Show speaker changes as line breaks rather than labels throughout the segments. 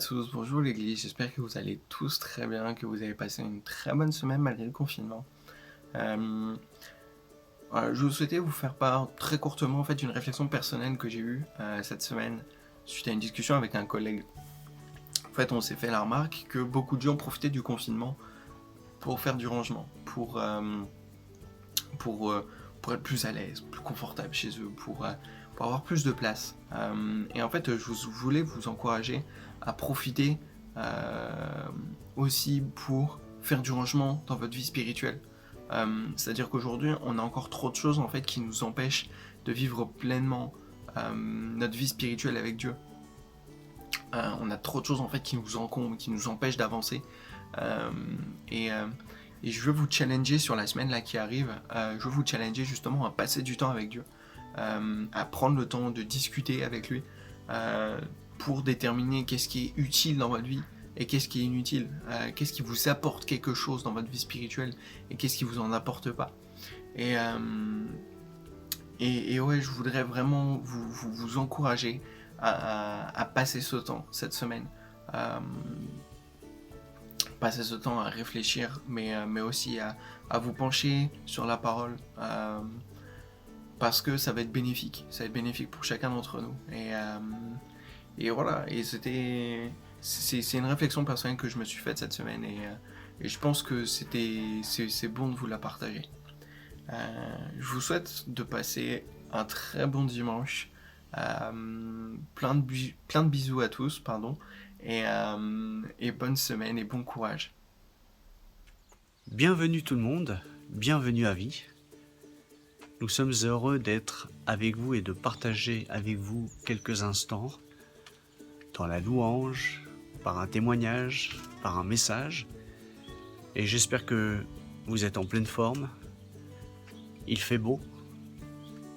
tous, bonjour l'église, j'espère que vous allez tous très bien, que vous avez passé une très bonne semaine malgré le confinement. Euh, je souhaitais vous faire part très courtement d'une réflexion personnelle que j'ai eue cette semaine suite à une discussion avec un collègue. On s'est fait la remarque que beaucoup de gens profitaient du confinement pour faire du rangement, pour, euh, pour être plus à l'aise, plus confortable chez eux, pour avoir plus de place. Je voulais vous encourager à profiter aussi pour faire du rangement dans votre vie spirituelle. C'est-à-dire qu'aujourd'hui, on a encore trop de choses qui nous empêchent de vivre pleinement notre vie spirituelle avec Dieu. On a trop de choses qui nous encombrent, qui nous empêchent d'avancer. Et je veux vous challenger sur la semaine là qui arrive. Je veux vous challenger justement à passer du temps avec Dieu, à prendre le temps de discuter avec lui pour déterminer qu'est-ce qui est utile dans votre vie et qu'est-ce qui est inutile, qu'est-ce qui vous apporte quelque chose dans votre vie spirituelle et qu'est-ce qui vous en apporte pas. Et ouais, je voudrais vraiment vous encourager à passer ce temps cette semaine. Passer ce temps à réfléchir, mais aussi à vous pencher sur la parole, parce que ça va être bénéfique. Ça va être bénéfique pour chacun d'entre nous. Et voilà, et c'est une réflexion personnelle que je me suis faite cette semaine, et je pense que c'est bon de vous la partager. Je vous souhaite de passer un très bon dimanche. Plein de bisous à tous, pardon. Et bonne semaine et bon courage.
Bienvenue tout le monde, bienvenue à Vie. Nous sommes heureux d'être avec vous et de partager avec vous quelques instants dans la louange, par un témoignage, par un message. Et j'espère que vous êtes en pleine forme. Il fait beau,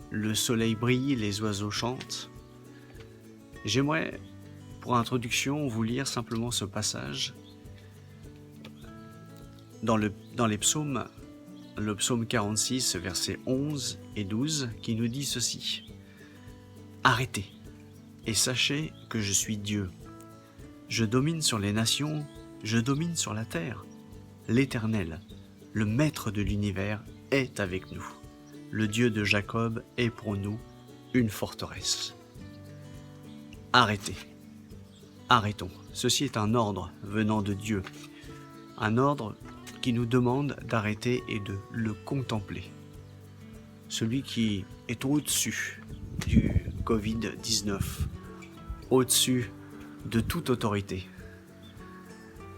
le soleil brille, les oiseaux chantent. J'aimerais, pour introduction, vous lire simplement ce passage dans les psaumes, le psaume 46, versets 11 et 12, qui nous dit ceci. « Arrêtez, et sachez que je suis Dieu. Je domine sur les nations, je domine sur la terre. L'Éternel, le Maître de l'univers, est avec nous. Le Dieu de Jacob est pour nous une forteresse. » Arrêtez. Arrêtons. Ceci est un ordre venant de Dieu. Un ordre qui nous demande d'arrêter et de le contempler. Celui qui est au-dessus du Covid-19, au-dessus de toute autorité.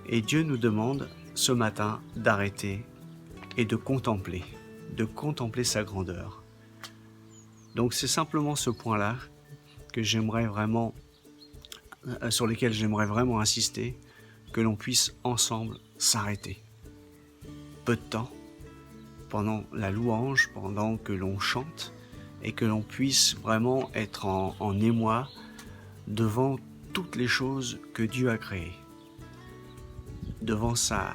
Et Dieu nous demande ce matin d'arrêter et de contempler sa grandeur. Donc c'est simplement ce point-là que sur lesquels j'aimerais vraiment insister, que l'on puisse ensemble s'arrêter. Peu de temps, pendant la louange, pendant que l'on chante, et que l'on puisse vraiment être en émoi devant toutes les choses que Dieu a créées, devant sa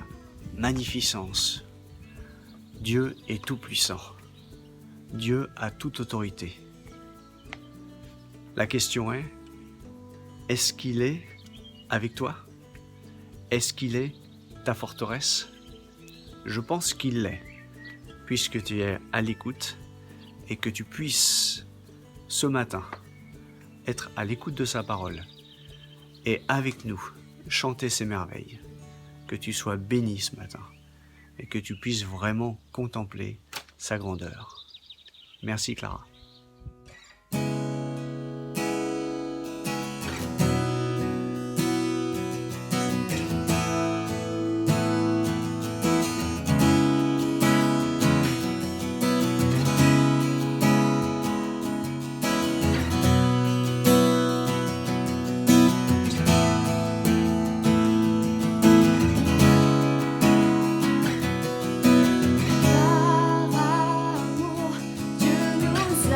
magnificence. Dieu est tout-puissant. Dieu a toute autorité. La question est, est-ce qu'il est avec toi? Est-ce qu'il est ta forteresse? Je pense qu'il l'est, puisque tu es à l'écoute et que tu puisses, ce matin, être à l'écoute de sa parole et avec nous, chanter ses merveilles. Que tu sois béni ce matin et que tu puisses vraiment contempler sa grandeur. Merci Clara.
Par amour, Dieu nous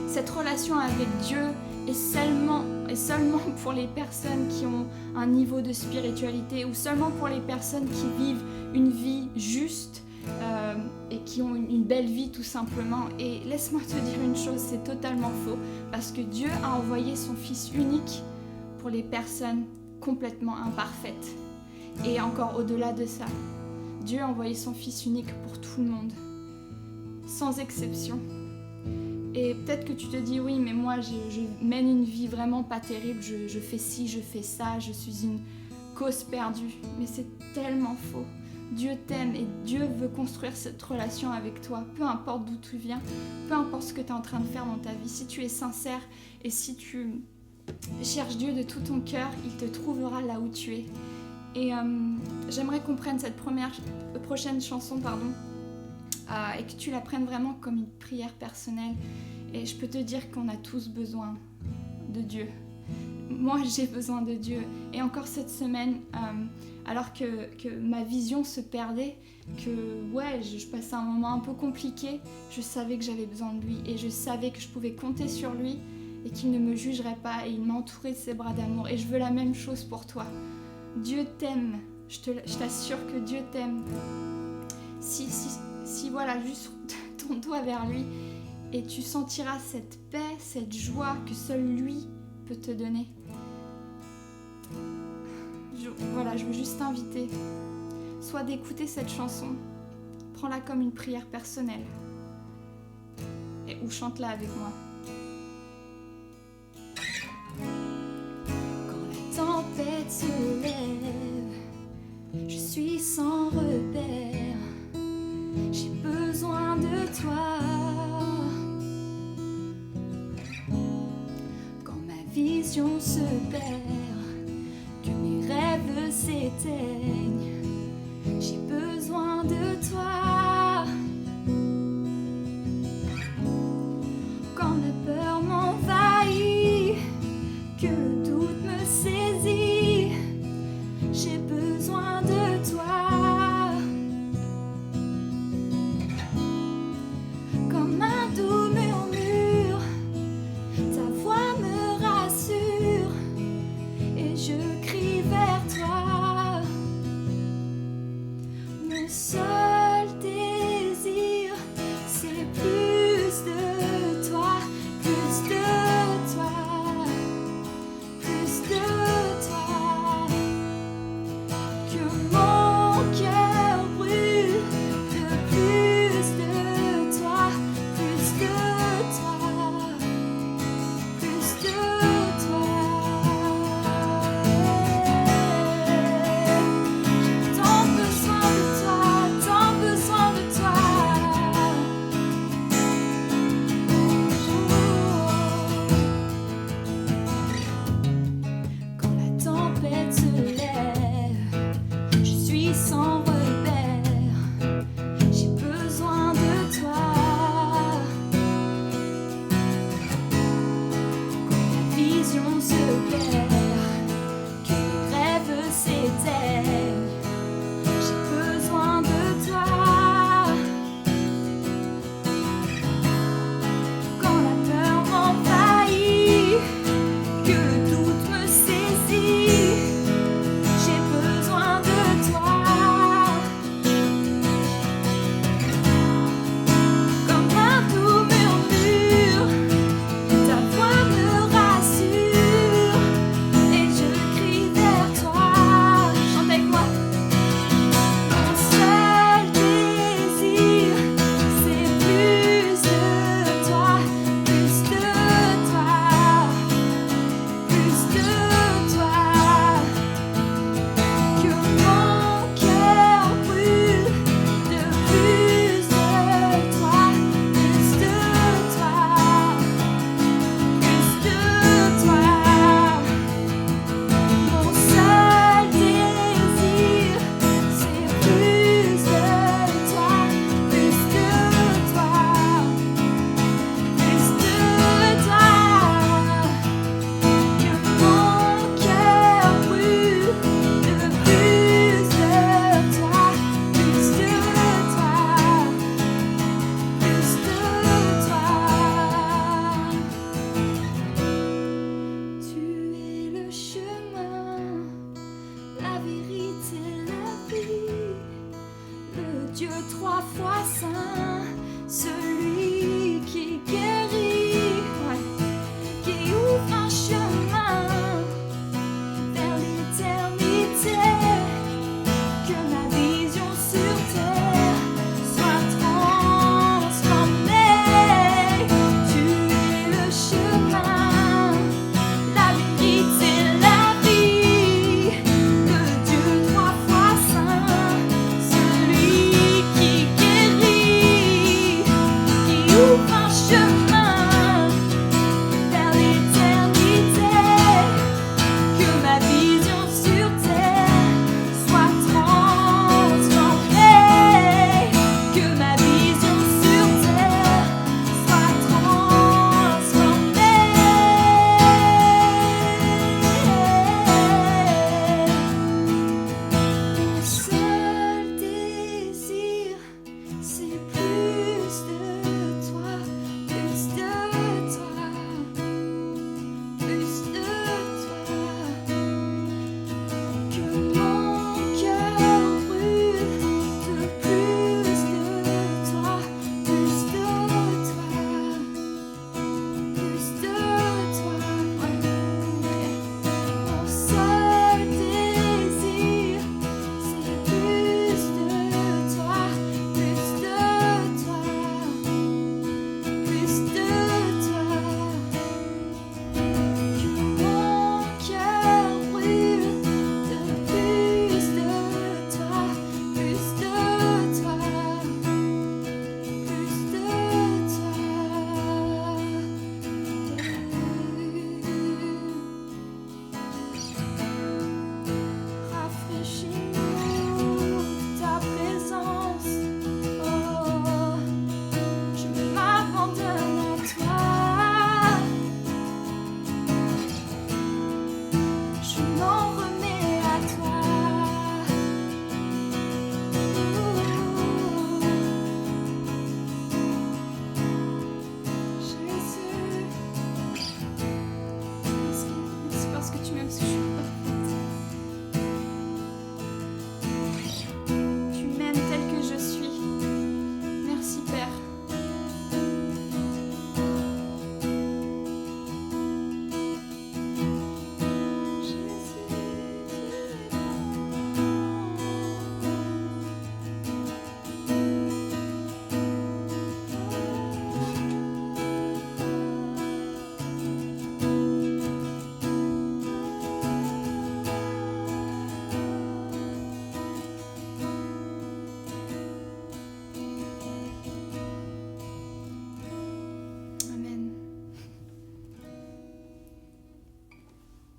Cette relation avec Dieu est seulement pour les personnes qui ont un niveau de spiritualité ou seulement pour les personnes qui vivent une vie juste et qui ont une belle vie tout simplement. Et laisse-moi te dire une chose, c'est totalement faux parce que Dieu a envoyé son Fils unique pour les personnes complètement imparfaites. Et encore au-delà de ça, Dieu a envoyé son Fils unique pour tout le monde, sans exception. Et peut-être que tu te dis, oui, mais moi, je mène une vie vraiment pas terrible, je fais ci, je fais ça, je suis une cause perdue. Mais c'est tellement faux. Dieu t'aime et Dieu veut construire cette relation avec toi, peu importe d'où tu viens, peu importe ce que tu es en train de faire dans ta vie. Si tu es sincère et si tu cherches Dieu de tout ton cœur, il te trouvera là où tu es. Et j'aimerais qu'on prenne cette prochaine chanson, et que tu la prennes vraiment comme une prière personnelle. Et je peux te dire qu'on a tous besoin de Dieu. Moi, j'ai besoin de Dieu. Et encore cette semaine, alors que ma vision se perdait, que je passais un moment un peu compliqué, je savais que j'avais besoin de lui. Et je savais que je pouvais compter sur lui et qu'il ne me jugerait pas. Et il m'a entourée de ses bras d'amour. Et je veux la même chose pour toi. Dieu t'aime. Je t'assure que Dieu t'aime. Si voilà, juste tourne-toi vers lui et tu sentiras cette paix, cette joie que seul lui peut te donner. Je veux juste t'inviter, soit d'écouter cette chanson, prends-la comme une prière personnelle ou chante-la avec moi. Quand la tempête se lève, je suis sans repère. J'ai besoin de toi. Quand ma vision se perd, que mes rêves s'éteignent, j'ai besoin de toi. Quand la peur m'envahit, que le doute me saisit, j'ai besoin de toi.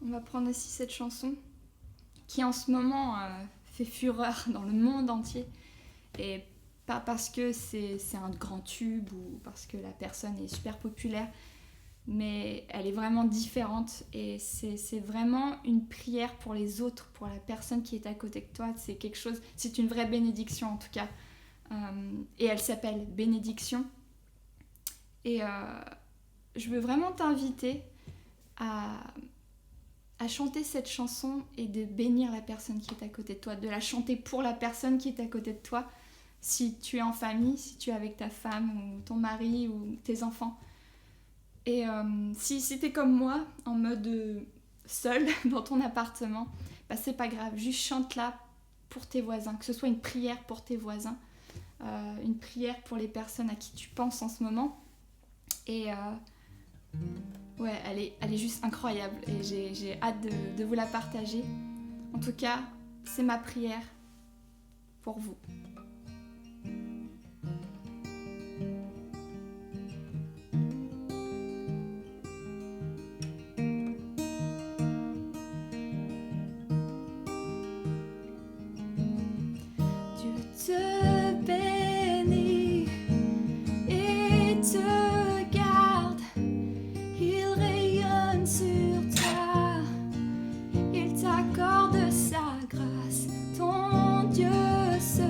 on va prendre aussi cette chanson qui en ce moment fait fureur dans le monde entier. Et pas parce que c'est un grand tube ou parce que la personne est super populaire, mais elle est vraiment différente et c'est vraiment une prière pour les autres, pour la personne qui est à côté de toi. C'est une vraie bénédiction en tout cas. Et elle s'appelle Bénédiction. Et je veux vraiment t'inviter à chanter cette chanson et de bénir la personne qui est à côté de toi, de la chanter pour la personne qui est à côté de toi, si tu es en famille, si tu es avec ta femme ou ton mari ou tes enfants. Et si tu es comme moi, en mode seul dans ton appartement, bah c'est pas grave, juste chante-la pour tes voisins, que ce soit une prière pour tes voisins, une prière pour les personnes à qui tu penses en ce moment. Et ouais, elle est juste incroyable et j'ai hâte de vous la partager. En tout cas, c'est ma prière pour vous. Dieu te bénit et te garde. Il rayonne sur toi, il t'accorde sa grâce. Ton Dieu se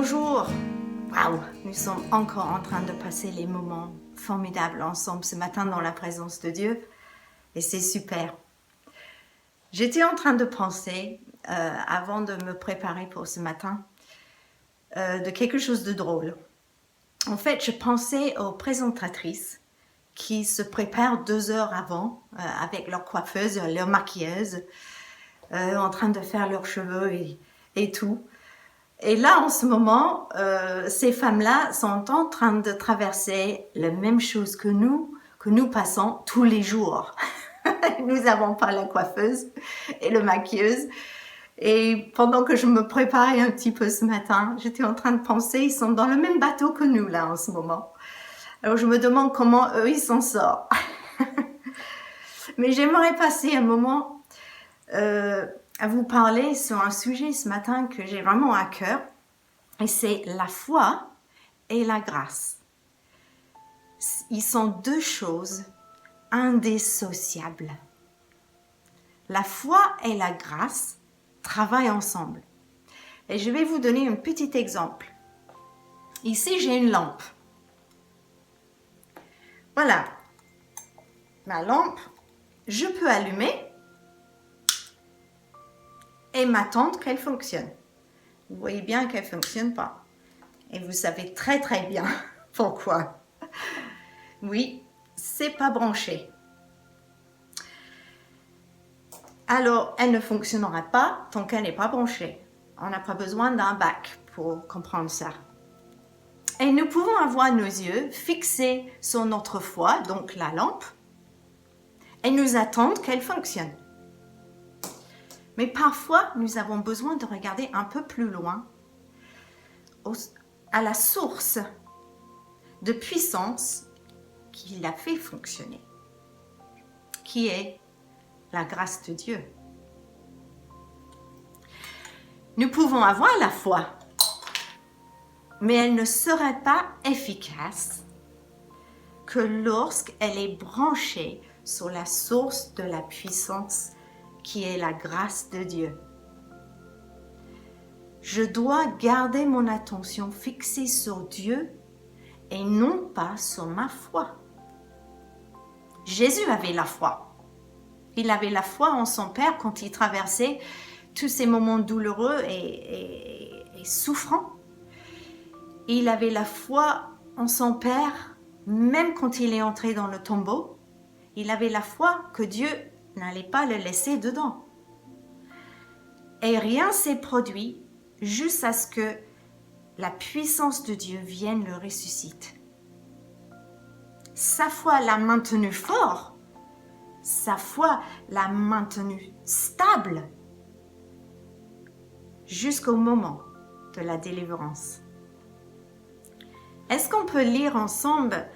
Bonjour. Waouh, nous sommes encore en train de passer les moments formidables ensemble ce matin dans la présence de Dieu et c'est super. J'étais en train de penser, avant de me préparer pour ce matin, de quelque chose de drôle. En fait, je pensais aux présentatrices qui se préparent 2 heures avant avec leur coiffeuse, leur maquilleuse, en train de faire leurs cheveux et tout. Et là, en ce moment, ces femmes-là sont en train de traverser la même chose que nous passons tous les jours. Nous n'avons pas la coiffeuse et le maquilleuse. Et pendant que je me préparais un petit peu ce matin, j'étais en train de penser, ils sont dans le même bateau que nous là en ce moment. Alors je me demande comment eux, ils s'en sortent. Mais j'aimerais passer un moment à vous parler sur un sujet ce matin que j'ai vraiment à cœur. Et c'est la foi et la grâce. Ils sont 2 choses indissociables. La foi et la grâce travaillent ensemble. Et je vais vous donner un petit exemple. Ici, j'ai une lampe. Voilà. Ma lampe, je peux allumer et m'attendre qu'elle fonctionne. Vous voyez bien qu'elle ne fonctionne pas. Et vous savez très très bien pourquoi. Oui, c'est pas branché. Alors, elle ne fonctionnera pas tant qu'elle n'est pas branchée. On n'a pas besoin d'un bac pour comprendre ça. Et nous pouvons avoir nos yeux fixés sur notre foi, donc la lampe, et nous attendre qu'elle fonctionne. Mais parfois, nous avons besoin de regarder un peu plus loin, à la source de puissance qui l'a fait fonctionner, qui est la grâce de Dieu. Nous pouvons avoir la foi, mais elle ne serait pas efficace que lorsqu'elle est branchée sur la source de la puissance qui est la grâce de Dieu. Je dois garder mon attention fixée sur Dieu et non pas sur ma foi. Jésus avait la foi. Il avait la foi en son Père quand il traversait tous ces moments douloureux et souffrants. Il avait la foi en son Père même quand il est entré dans le tombeau. Il avait la foi que Dieu n'allait pas le laisser dedans. Et rien s'est produit jusqu'à ce que la puissance de Dieu vienne le ressusciter. Sa foi l'a maintenu fort. Sa foi l'a maintenu stable jusqu'au moment de la délivrance. Est-ce qu'on peut lire ensemble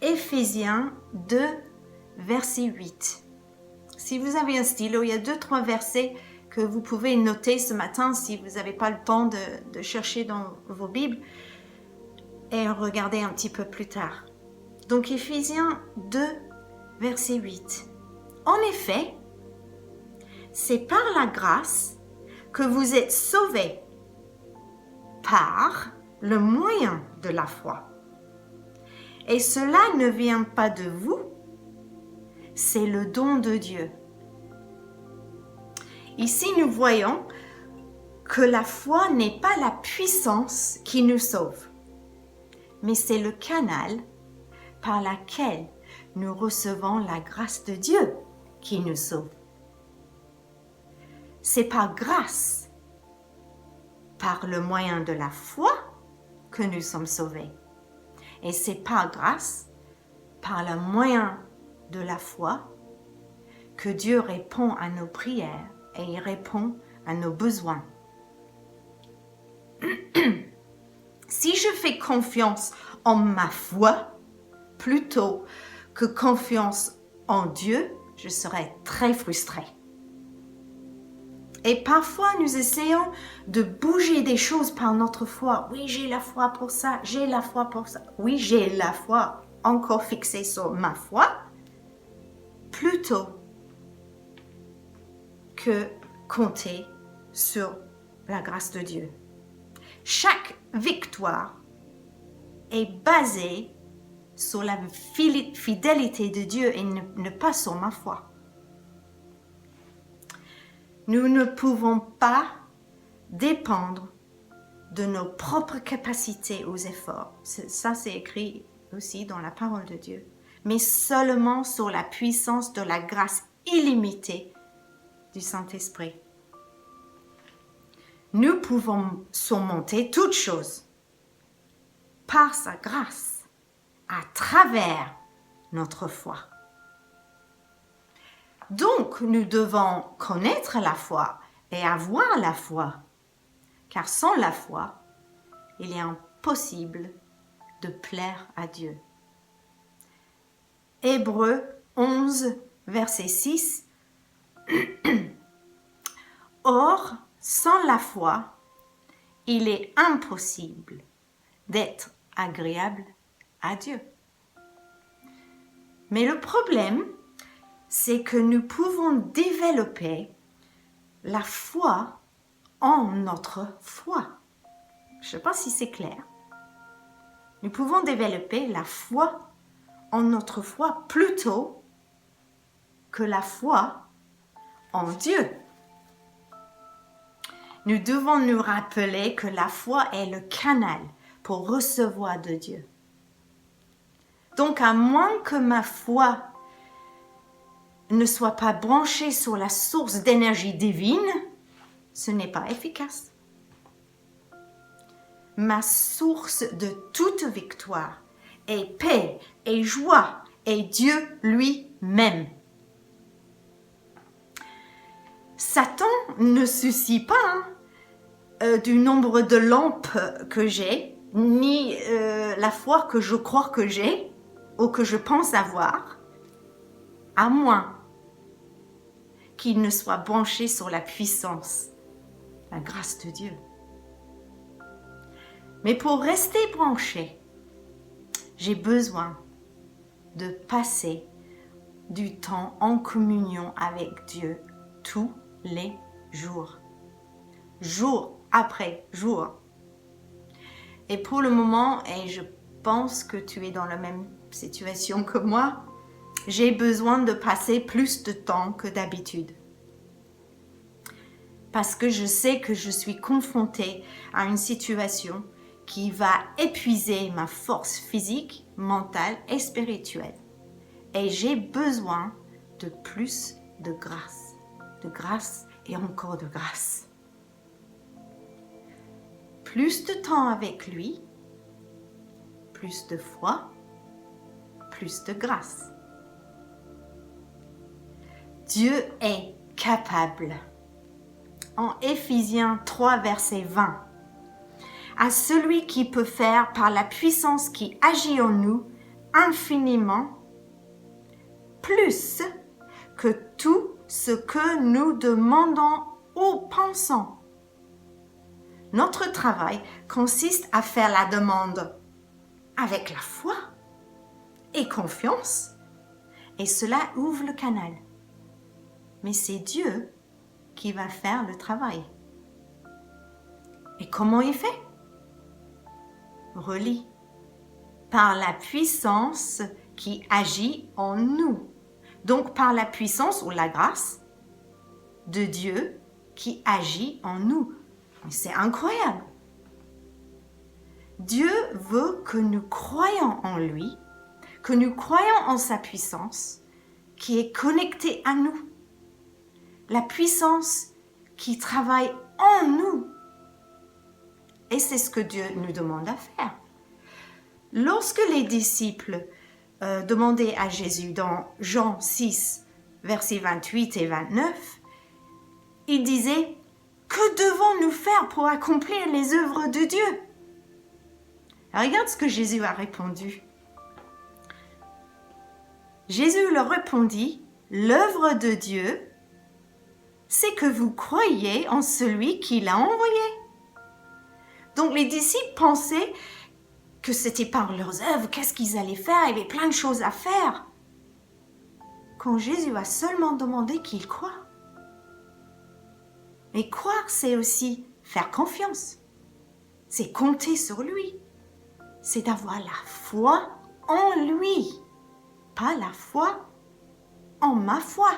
Éphésiens 2, verset 8? Si vous avez un stylo, il y a 2-3 versets que vous pouvez noter ce matin si vous n'avez pas le temps de chercher dans vos Bibles et regarder un petit peu plus tard. Donc Éphésiens 2, verset 8. En effet, c'est par la grâce que vous êtes sauvés par le moyen de la foi. Et cela ne vient pas de vous, c'est le don de Dieu. Ici, nous voyons que la foi n'est pas la puissance qui nous sauve, mais c'est le canal par lequel nous recevons la grâce de Dieu qui nous sauve. C'est par grâce, par le moyen de la foi, que nous sommes sauvés. Et c'est par grâce, par le moyen de la foi, que Dieu répond à nos prières et il répond à nos besoins. Si je fais confiance en ma foi plutôt que confiance en Dieu, je serai très frustrée. Et parfois, nous essayons de bouger des choses par notre foi. Oui, j'ai la foi pour ça, j'ai la foi pour ça. Oui, j'ai la foi encore fixée sur ma foi, plutôt que compter sur la grâce de Dieu. Chaque victoire est basée sur la fidélité de Dieu et ne pas sur ma foi. Nous ne pouvons pas dépendre de nos propres capacités aux efforts. Ça, c'est écrit aussi dans la parole de Dieu. Mais seulement sur la puissance de la grâce illimitée du Saint-Esprit. Nous pouvons surmonter toutes choses par sa grâce, à travers notre foi. Donc, nous devons connaître la foi et avoir la foi, car sans la foi, il est impossible de plaire à Dieu. Hébreux 11, verset 6. Or, sans la foi, il est impossible d'être agréable à Dieu. Mais le problème, c'est que nous pouvons développer la foi en notre foi. Je ne sais pas si c'est clair. Nous pouvons développer la foi en notre foi plutôt que la foi en Dieu. Nous devons nous rappeler que la foi est le canal pour recevoir de Dieu. Donc, à moins que ma foi ne soit pas branchée sur la source d'énergie divine, ce n'est pas efficace. Ma source de toute victoire est paix et joie est Dieu lui-même. Satan ne se soucie pas du nombre de lampes que j'ai, ni la foi que je crois que j'ai ou que je pense avoir, à moins qu'il ne soit branché sur la puissance, la grâce de Dieu. Mais pour rester branché, j'ai besoin de passer du temps en communion avec Dieu tous les jours, jour après jour. Et pour le moment, et je pense que tu es dans la même situation que moi, j'ai besoin de passer plus de temps que d'habitude. Parce que je sais que je suis confrontée à une situation qui va épuiser ma force physique, mentale et spirituelle. Et j'ai besoin de plus de grâce et encore de grâce. Plus de temps avec lui, plus de foi, plus de grâce. Dieu est capable. En Éphésiens 3, verset 20, à celui qui peut faire par la puissance qui agit en nous infiniment plus que tout ce que nous demandons ou pensons. Notre travail consiste à faire la demande avec la foi et confiance, et cela ouvre le canal. Mais c'est Dieu qui va faire le travail. Et comment il fait? Relis. Par la puissance qui agit en nous. Donc par la puissance ou la grâce de Dieu qui agit en nous. C'est incroyable. Dieu veut que nous croyions en lui, que nous croyions en sa puissance qui est connectée à nous. La puissance qui travaille en nous. Et c'est ce que Dieu nous demande à faire. Lorsque les disciples demandaient à Jésus dans Jean 6, versets 28 et 29, ils disaient « Que devons-nous faire pour accomplir les œuvres de Dieu ?» Regarde ce que Jésus a répondu. Jésus leur répondit « L'œuvre de Dieu, c'est que vous croyez en celui qui l'a envoyé. » Donc les disciples pensaient que c'était par leurs œuvres, qu'est-ce qu'ils allaient faire, il y avait plein de choses à faire. Quand Jésus a seulement demandé qu'ils croient. Et croire, c'est aussi faire confiance. c'est compter sur lui. C'est d'avoir la foi en lui, pas la foi en ma foi.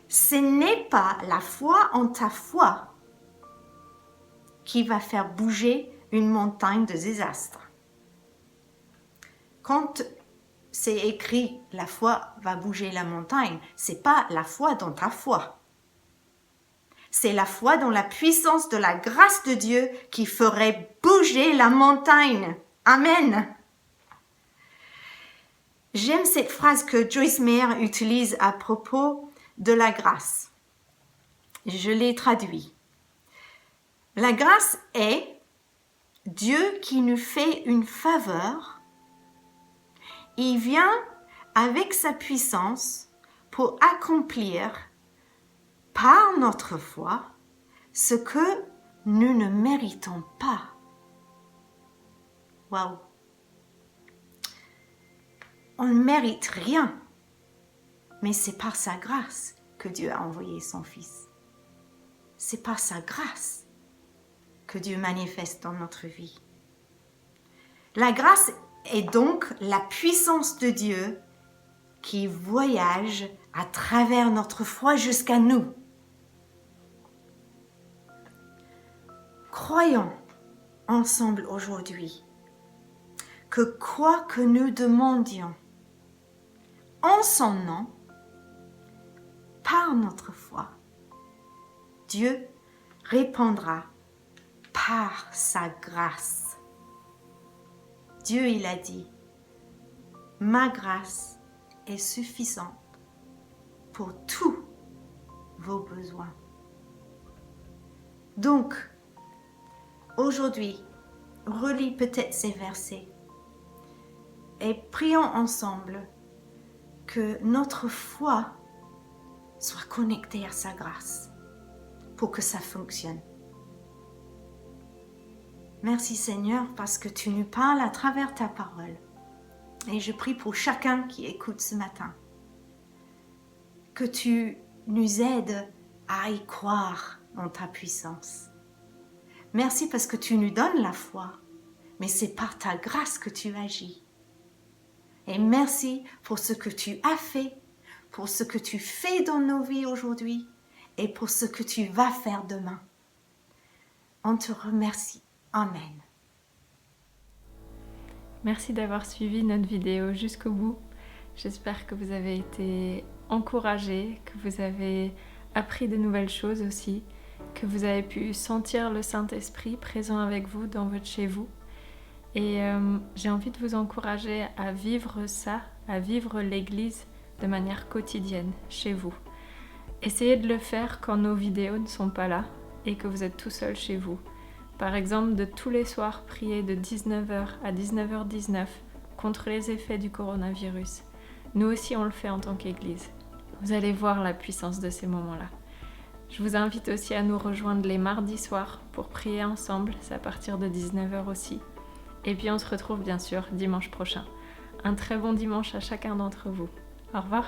Ce n'est pas la foi en ta foi qui va faire bouger une montagne de désastre. Quand c'est écrit « la foi va bouger la montagne », c'est pas la foi dans ta foi. C'est la foi dans la puissance de la grâce de Dieu qui ferait bouger la montagne. Amen. J'aime cette phrase que Joyce Meyer utilise à propos de la grâce. Je l'ai traduit. La grâce est Dieu qui nous fait une faveur. Il vient avec sa puissance pour accomplir par notre foi ce que nous ne méritons pas. Waouh! On ne mérite rien, mais c'est par sa grâce que Dieu a envoyé son Fils. C'est par sa grâce que Dieu manifeste dans notre vie. La grâce est donc la puissance de Dieu qui voyage à travers notre foi jusqu'à nous. Croyons ensemble aujourd'hui que quoi que nous demandions en son nom, par notre foi, Dieu répondra par sa grâce. Dieu, il a dit, ma grâce est suffisante pour tous vos besoins. Donc, aujourd'hui, relis peut-être ces versets et prions ensemble que notre foi soit connectée à sa grâce pour que ça fonctionne. Merci Seigneur parce que tu nous parles à travers ta parole. Et je prie pour chacun qui écoute ce matin que tu nous aides à y croire en ta puissance. Merci parce que tu nous donnes la foi, mais c'est par ta grâce que tu agis. Et merci pour ce que tu as fait, pour ce que tu fais dans nos vies aujourd'hui et pour ce que tu vas faire demain. On te remercie. Amen.
Merci d'avoir suivi notre vidéo jusqu'au bout. J'espère que vous avez été encouragés, que vous avez appris de nouvelles choses aussi, que vous avez pu sentir le Saint-Esprit présent avec vous dans votre chez vous. Et j'ai envie de vous encourager à vivre ça, à vivre l'Église de manière quotidienne chez vous. Essayez de le faire quand nos vidéos ne sont pas là et que vous êtes tout seul chez vous. Par exemple, de tous les soirs prier de 19h à 19h19 contre les effets du coronavirus. Nous aussi, on le fait en tant qu'Église. Vous allez voir la puissance de ces moments-là. Je vous invite aussi à nous rejoindre les mardis soirs pour prier ensemble, c'est à partir de 19h aussi. Et puis on se retrouve bien sûr dimanche prochain. Un très bon dimanche à chacun d'entre vous. Au revoir.